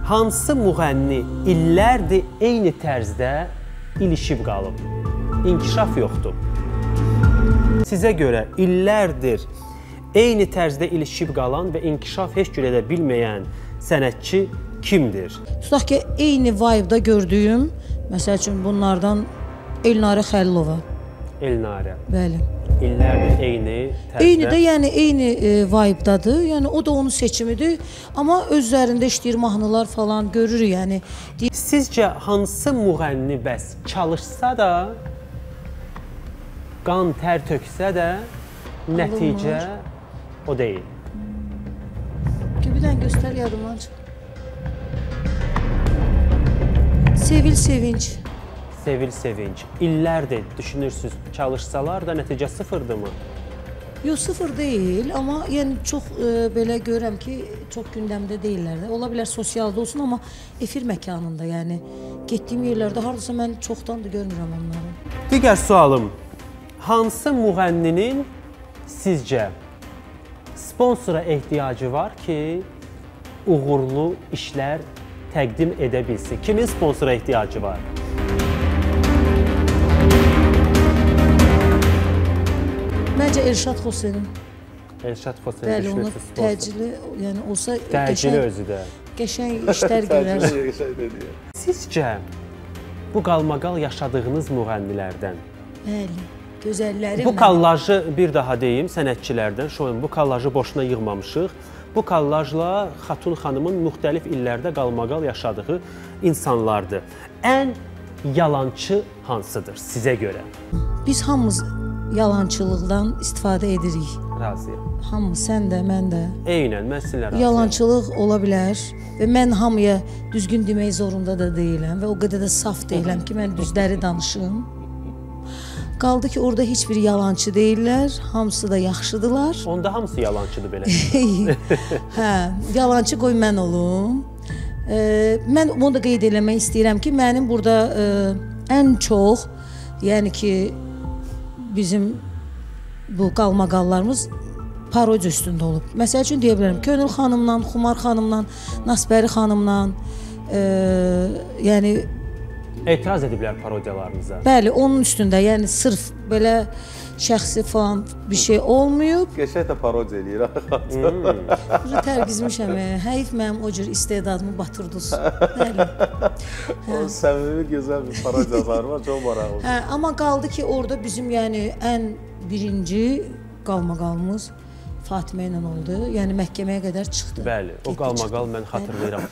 Hansı müğənni illərdir eyni tərzdə ilişib qalıb? İnkişaf yoxdur. Sizə görə illərdir eyni tərzdə ilişib qalan və inkişaf heç cür edə bilməyən sənətçi kimdir? Tutaq ki, eyni vibe'da gördüyüm, məsəl üçün bunlardan Elnarə Xəlilova. Elnarə. Bəli. İllərdir eyni tərzdə. Eyni də, yəni eyni vibe'dadır. Yəni o da onun seçimidir. Amma özlərində işləyir mahnılar falan görürük, yəni. Sizcə hansı müğənni bəs çalışsa da, qan tər töksə də nəticə o deyil? Bir dənə göstər yadımdan çıx. Sevil Sevinç. Sevil Sevinç. İllərdir düşünürsünüz, çalışsalar da nəticə sıfırdırmı? Yox, sıfır deyil, amma yəni çox belə görürəm ki, çox gündəmdə deyirlər də. Ola bilər sosialda olsun, amma efir məkanında, yəni getdiyim yerlərdə hardasa mən çoxdan da görmürəm onları. Digər sualım, hansı müğənninin sizcə sponsora ehtiyacı var ki, uğurlu işlər təqdim edə bilsin? Kimin sponsora ehtiyacı var? Məncə Elşad Xosenin. Elşad Xosenin bəli, onu düşünürsünüz sponsor. təcili, yəni olsa təcili özü də. Qəşəng işlər görər. Sizcə bu qalmaqal yaşadığınız müğənnilərdən Bəli, gözəllərim. Bu kollajı bir daha deyim sənətçilərdən, şoyun bu kollajı boşuna yığmamışıq. Bu kollajla Xatun xanımın müxtəlif illərdə qalmaqal yaşadığı insanlardır. Ən yalançı hansıdır sizə görə? Biz hamımız yalançılıqdan istifadə edirik. Razıyam. Hamımız, sən də, mən də. Eynən, mən sizinlə razıyam. Yalançılıq ola bilər və mən hamıya düzgün demək zorunda da deyiləm və o qədər də saf deyiləm ki, mən düzləri danışım. Qaldı ki, orada heç bir yalançı deyirlər, hamısı da yaxşıdırlar. Onda hamısı yalançıdır belə. Hə, yalançı qoy mən olum. Mən onu da qeyd eləmək istəyirəm ki, mənim burada ən çox, yəni ki, bizim bu qalmaqallarımız parodiya üstündə olub. Məsəl üçün deyə bilərəm, Könül xanımla, Xumar xanımla, Nasbəri xanımla, yəni etiraz ediblər parodiyalarınıza. Bəli, onun üstündə, yəni sırf belə şəxsi falan bir şey olmayıb. Qəşəng də parodiya eləyir. Tərgizmişəm, həyif mənim o cür istedadımı batırdınız. Bəli. O səmimi gözəl bir parodiyalar var, çox maraqlıdır. Hə, amma qaldı ki, orada bizim yəni ən birinci qalmaqalımız Fatimə ilə oldu. Yəni məhkəməyə qədər çıxdı. Bəli, o qalmaqal mən xatırlayıram.